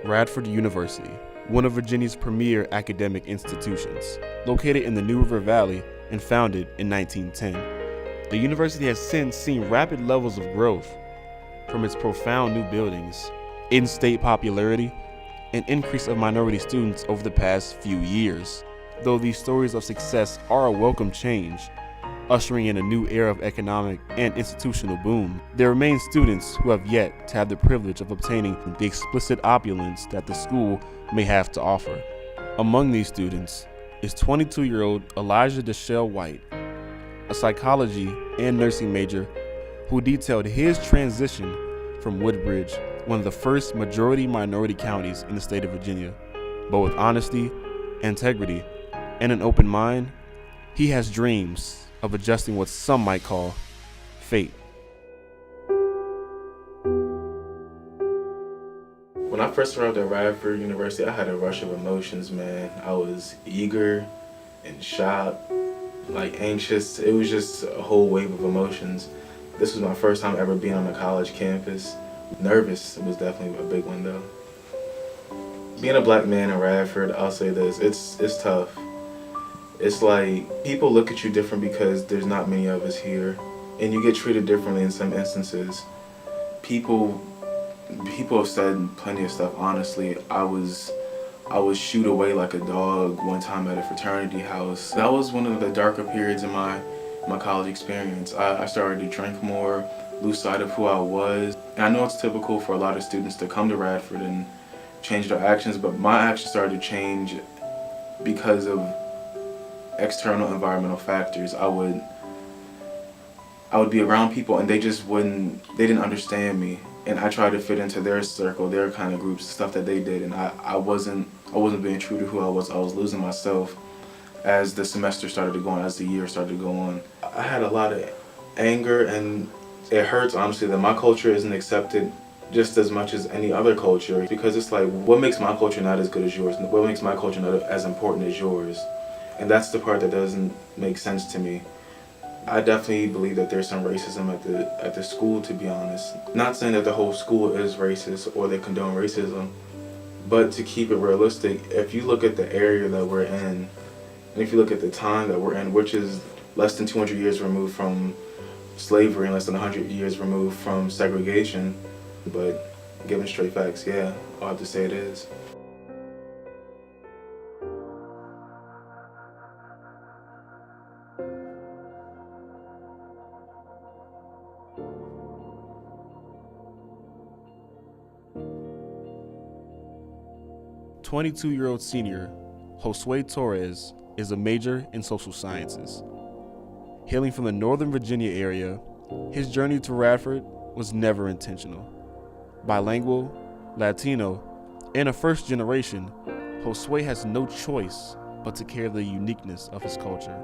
Radford University, one of Virginia's premier academic institutions, located in the New River Valley and founded in 1910. The university has since seen rapid levels of growth from its profound new buildings, in-state popularity, and increase of minority students over the past few years. Though these stories of success are a welcome change, ushering in a new era of economic and institutional boom, there remain students who have yet to have the privilege of obtaining the explicit opulence that the school may have to offer. Among these students is 22-year-old Elijah Deshelle White, a psychology and nursing major who detailed his transition from Woodbridge, one of the first majority-minority counties in the state of Virginia. But with honesty, integrity, and an open mind, he has dreams of adjusting what some might call fate. When I first arrived at Radford University, I had a rush of emotions, man. I was eager and shocked, like anxious. It was just a whole wave of emotions. This was my first time ever being on a college campus. Nervous was definitely a big one though. Being a black man in Radford, I'll say this, it's tough. It's like people look at you different because there's not many of us here, and you get treated differently in some instances. People have said plenty of stuff. Honestly, I was shooed away like a dog one time at a fraternity house. That was one of the darker periods in my college experience. I started to drink more, lose sight of who I was. And I know it's typical for a lot of students to come to Radford and change their actions, but my actions started to change because of external environmental factors. I would be around people and they didn't understand me, and I tried to fit into their circle, their kind of groups, stuff that they did, and I wasn't being true to who I was. I was losing myself as the semester started to go on, as the year started to go on. I had a lot of anger, and it hurts honestly that my culture isn't accepted just as much as any other culture, because it's like, what makes my culture not as good as yours? What makes my culture not as important as yours? And that's the part that doesn't make sense to me. I definitely believe that there's some racism at the school, to be honest. Not saying that the whole school is racist or they condone racism, but to keep it realistic, if you look at the area that we're in, and if you look at the time that we're in, which is less than 200 years removed from slavery and less than 100 years removed from segregation, but given straight facts, yeah, I'll have to say it is. "22-year-old senior Josue Torres is a major in social sciences. Hailing from the Northern Virginia area, his journey to Radford was never intentional. Bilingual, Latino, and a first generation, Josue has no choice but to carry the uniqueness of his culture.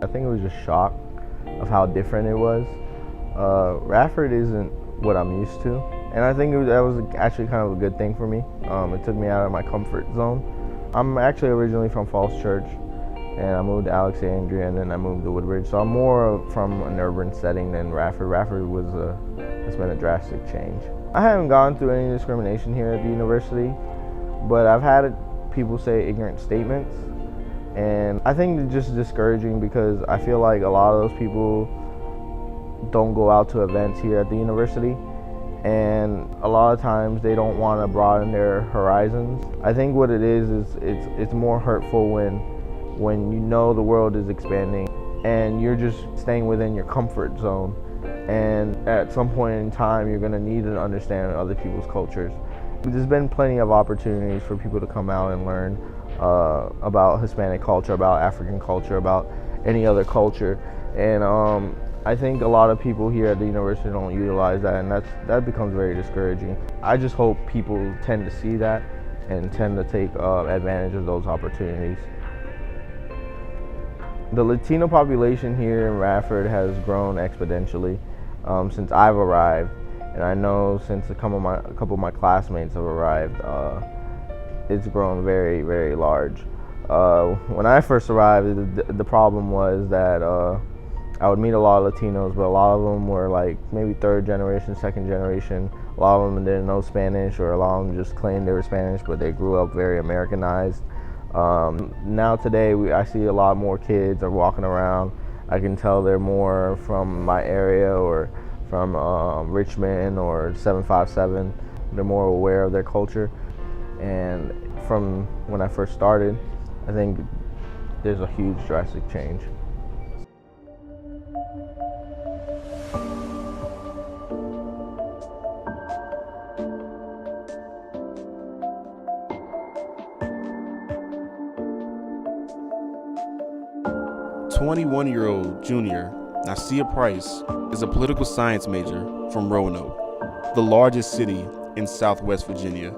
I think it was just shock of how different it was. Radford isn't what I'm used to, and I think that was actually kind of a good thing for me. It took me out of my comfort zone. I'm actually originally from Falls Church, and I moved to Alexandria, and then I moved to Woodbridge, so I'm more from an urban setting than Radford. Radford has been a drastic change. I haven't gone through any discrimination here at the university, but I've had people say ignorant statements, and I think it's just discouraging because I feel like a lot of those people don't go out to events here at the university, and a lot of times they don't want to broaden their horizons. I think what it is it's more hurtful when you know the world is expanding and you're just staying within your comfort zone, and at some point in time you're going to need to understand other people's cultures. There's been plenty of opportunities for people to come out and learn about Hispanic culture, about African culture, about any other culture, and I think a lot of people here at the university don't utilize that, and that becomes very discouraging. I just hope people tend to see that and tend to take advantage of those opportunities. The Latino population here in Radford has grown exponentially since I've arrived, and I know since a couple of my classmates have arrived, it's grown very, very large. When I first arrived, the problem was that I would meet a lot of Latinos, but a lot of them were like maybe third generation, second generation. A lot of them didn't know Spanish, or a lot of them just claimed they were Spanish, but they grew up very Americanized. Now today, I see a lot more kids are walking around. I can tell they're more from my area or from Richmond or 757. They're more aware of their culture. And from when I first started, I think there's a huge drastic change. "21-year-old Junior Nasia Price is a political science major from Roanoke, the largest city in Southwest Virginia.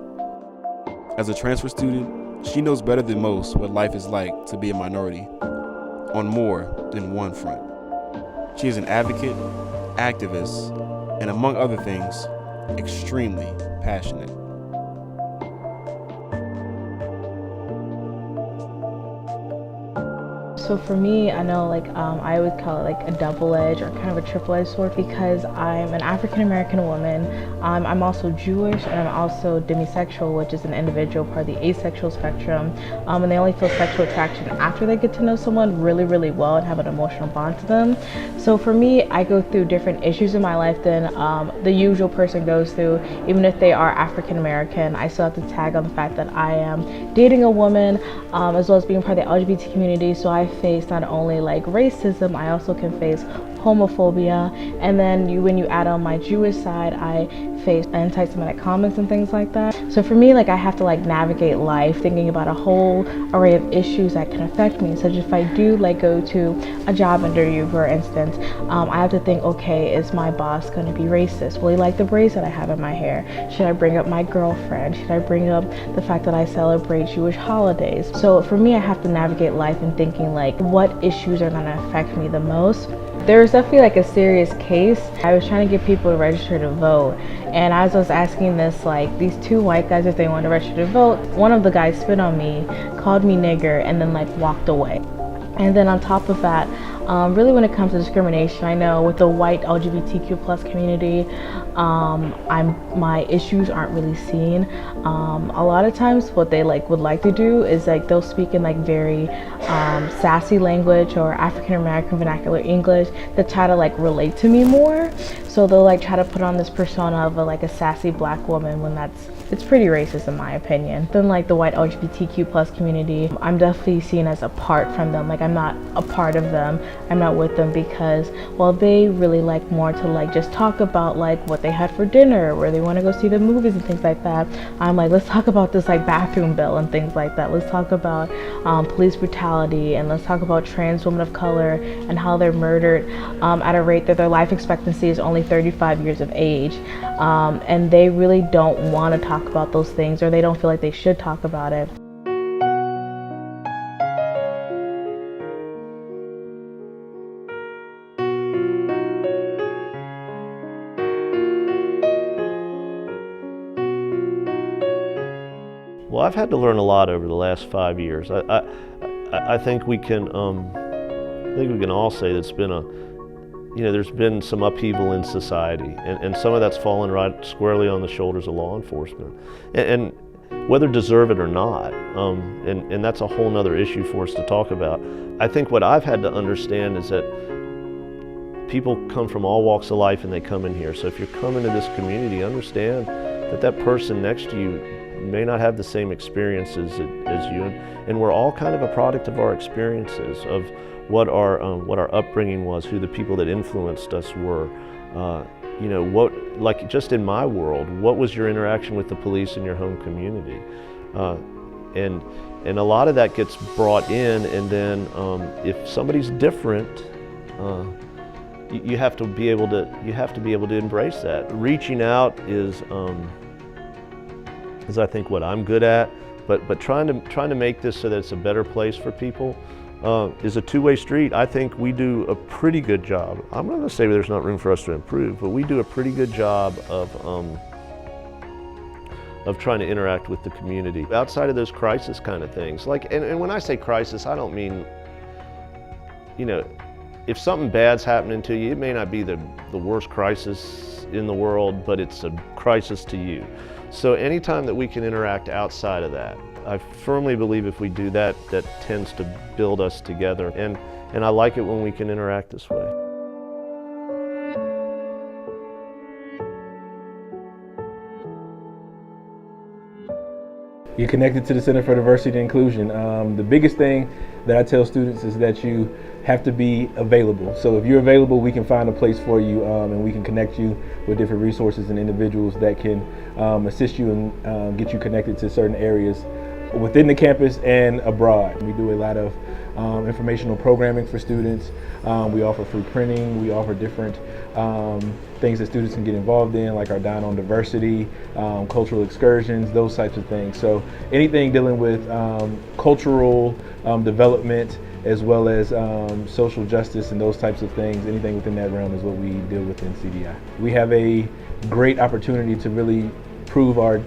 As a transfer student, she knows better than most what life is like to be a minority, on more than one front. She is an advocate, activist, and among other things, extremely passionate. So for me, I know I always call it like a double-edged or kind of a triple-edged sword, because I'm an African-American woman. I'm also Jewish, and I'm also demisexual, which is an individual part of the asexual spectrum. And they only feel sexual attraction after they get to know someone really, really well and have an emotional bond to them. So for me, I go through different issues in my life than the usual person goes through. Even if they are African-American, I still have to tag on the fact that I am dating a woman, as well as being part of the LGBT community. So I face not only like racism, I also can face homophobia, and then when you add on my Jewish side, I face anti-Semitic comments and things like that. So for me, I have to navigate life thinking about a whole array of issues that can affect me. Such if I do go to a job interview, for instance, I have to think, okay, is my boss going to be racist? Will he like the braids that I have in my hair? Should I bring up my girlfriend? Should I bring up the fact that I celebrate Jewish holidays? So for me, I have to navigate life and thinking what issues are going to affect me the most. There's definitely a serious case. I was trying to get people to register to vote, and as I was asking this, these two white guys, if they wanted to register to vote, one of the guys spit on me, called me nigger, and then walked away. And then on top of that, really when it comes to discrimination, I know with the white LGBTQ plus community, my issues aren't really seen. A lot of times what they would like to do is they'll speak in very sassy language or African American vernacular English to try to relate to me more. So they'll try to put on this persona of a sassy black woman, when it's pretty racist in my opinion. Then the white LGBTQ plus community, I'm definitely seen as apart from them. I'm not a part of them. I'm not with them because, well, they really more to just talk about what they had for dinner, where they want to go see the movies and things like that. I'm let's talk about this bathroom bill and things like that. Let's talk about police brutality, and let's talk about trans women of color and how they're murdered at a rate that their life expectancy is only 35 years of age. And they really don't want to talk about those things, or they don't feel like they should talk about it. Well, I've had to learn a lot over the last 5 years. I think we can all say that it's been there's been some upheaval in society, and some of that's fallen right squarely on the shoulders of law enforcement, and whether deserve it or not, and that's a whole nother issue for us to talk about. I think what I've had to understand is that people come from all walks of life and they come in here. So if you're coming to this community, understand that that person next to you may not have the same experiences as you, and we're all kind of a product of our experiences, of what our upbringing was, who the people that influenced us were. Just in my world, what was your interaction with the police in your home community? And a lot of that gets brought in, and then if somebody's different, you have to be able to embrace that. Reaching out is I think what I'm good at, but trying to make this so that it's a better place for people is a two-way street. I think we do a pretty good job. I'm not going to say there's not room for us to improve, but we do a pretty good job of trying to interact with the community outside of those crisis kind of things. And when I say crisis, I don't mean if something bad's happening to you, it may not be the worst crisis in the world, but it's a crisis to you. So anytime that we can interact outside of that, I firmly believe if we do that, that tends to build us together. And I like it when we can interact this way. You're connected to the Center for Diversity and Inclusion. The biggest thing that I tell students is that you have to be available. So if you're available, we can find a place for you, and we can connect you with different resources and individuals that can assist you and get you connected to certain areas within the campus and abroad. We do a lot of informational programming for students. We offer free printing. We offer different things that students can get involved in, like our Dine on Diversity, cultural excursions, those types of things. So anything dealing with cultural development, as well as social justice and those types of things, anything within that realm is what we deal with in CDI. We have a great opportunity to really prove our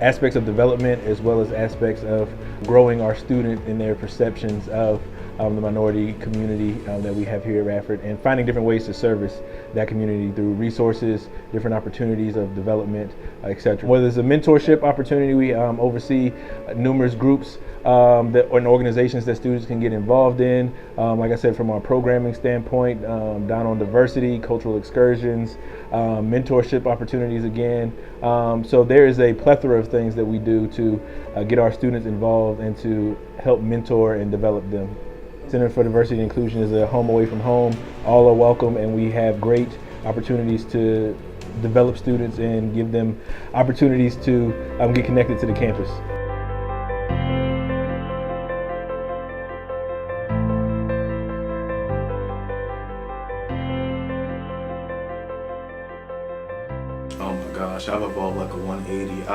aspects of development as well as aspects of growing our student in their perceptions of the minority community that we have here at Radford, and finding different ways to service that community through resources, different opportunities of development, etc. Whether it's a mentorship opportunity, we oversee numerous groups and organizations that students can get involved in. Like I said, from our programming standpoint, Dine on Diversity, cultural excursions, mentorship opportunities again. So there is a plethora of things that we do to get our students involved and to help mentor and develop them. Center for Diversity and Inclusion is a home away from home. All are welcome, and we have great opportunities to develop students and give them opportunities to get connected to the campus. Oh my gosh, I've evolved like a 180.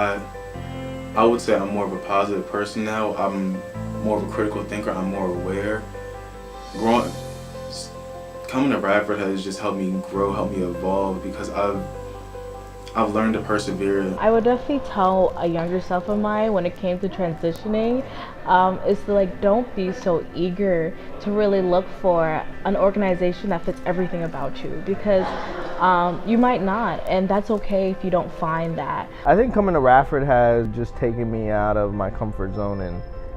I would say I'm more of a positive person now. I'm more of a critical thinker. I'm more aware. Coming to Radford has just helped me grow, helped me evolve, because I've learned to persevere. I would definitely tell a younger self of mine when it came to transitioning is to like, don't be so eager to really look for an organization that fits everything about you, because you might not, and that's okay if you don't find that. I think coming to Radford has just taken me out of my comfort zone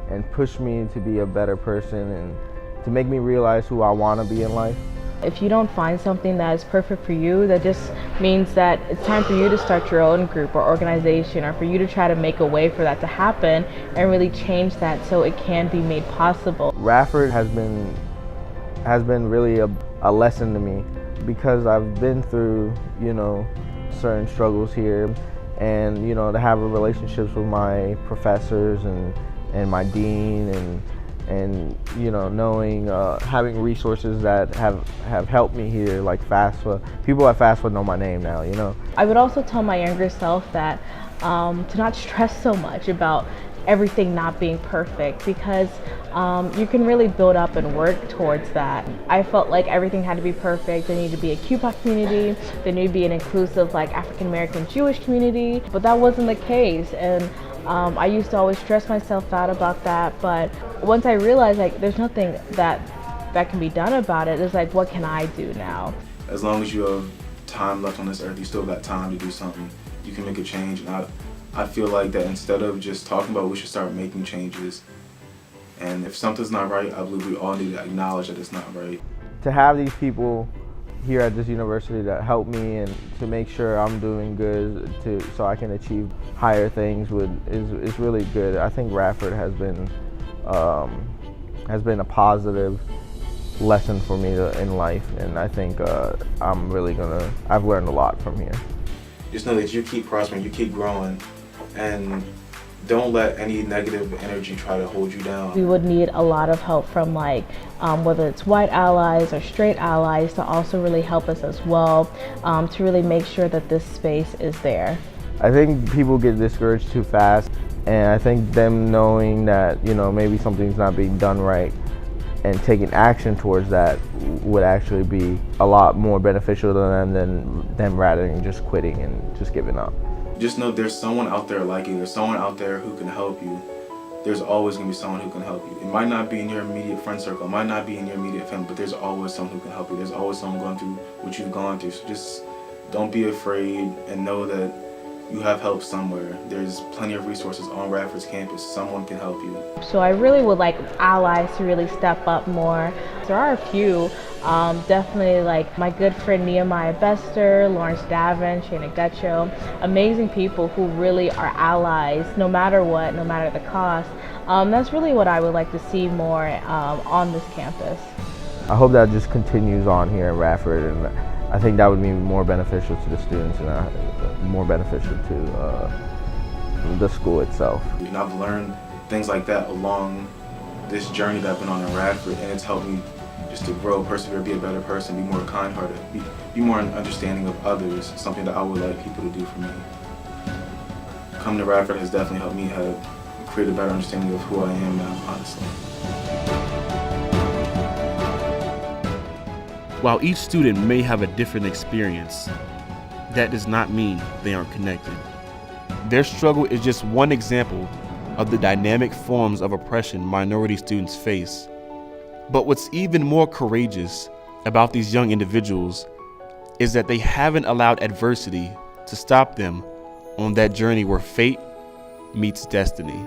and pushed me to be a better person and to make me realize who I want to be in life. If you don't find something that is perfect for you, that just means that it's time for you to start your own group or organization, or for you to try to make a way for that to happen and really change that so it can be made possible. Radford has been really a lesson to me, because I've been through, certain struggles here, and, to have relationships with my professors and my dean and knowing, having resources that have helped me here, like FAFSA. People at FAFSA know my name now, I would also tell my younger self that to not stress so much about everything not being perfect, because you can really build up and work towards that. I felt like everything had to be perfect. There needed to be a QPOC community, there needed to be an inclusive like African American Jewish community, but that wasn't the case. And I used to always stress myself out about that, but once I realized like there's nothing that can be done about it, it's like, what can I do now? As long as you have time left on this earth, you still got time to do something. You can make a change, and I feel like that instead of just talking about it, we should start making changes. And if something's not right, I believe we all need to acknowledge that it's not right. To have these people here at this university that help me and to make sure I'm doing good so I can achieve higher things is really good. I think Radford has been a positive lesson for me in life, and I think I've learned a lot from here. Just know that you keep prospering, you keep growing, and don't let any negative energy try to hold you down. We would need a lot of help from whether it's white allies or straight allies to also really help us as well, to really make sure that this space is there. I think people get discouraged too fast, and I think them knowing that maybe something's not being done right and taking action towards that would actually be a lot more beneficial to them than them rather than just quitting and just giving up. Just know there's someone out there like you. There's someone out there who can help you. there's always going to be someone who can help you. It might not be in your immediate friend circle, it might not be in your immediate family, but there's always someone who can help you. There's always someone going through what you've gone through. So just don't be afraid and know that you have help somewhere. There's plenty of resources on Radford's campus. Someone can help you. So I really would like allies to really step up more. There are a few, definitely like my good friend Nehemiah Bester, Lawrence Davin, Shana Gutcho, amazing people who really are allies no matter what, no matter the cost. That's really what I would like to see more on this campus. I hope that just continues on here in Radford, and I think that would be more beneficial to the students and more beneficial to the school itself. And I've learned things like that along this journey that I've been on in Radford, and it's helped me just to grow, persevere, be a better person, be more kind-hearted, be more understanding of others, something that I would like people to do for me. Coming to Radford has definitely helped me create a better understanding of who I am now, honestly. While each student may have a different experience, that does not mean they aren't connected. Their struggle is just one example of the dynamic forms of oppression minority students face. But what's even more courageous about these young individuals is that they haven't allowed adversity to stop them on that journey where fate meets destiny.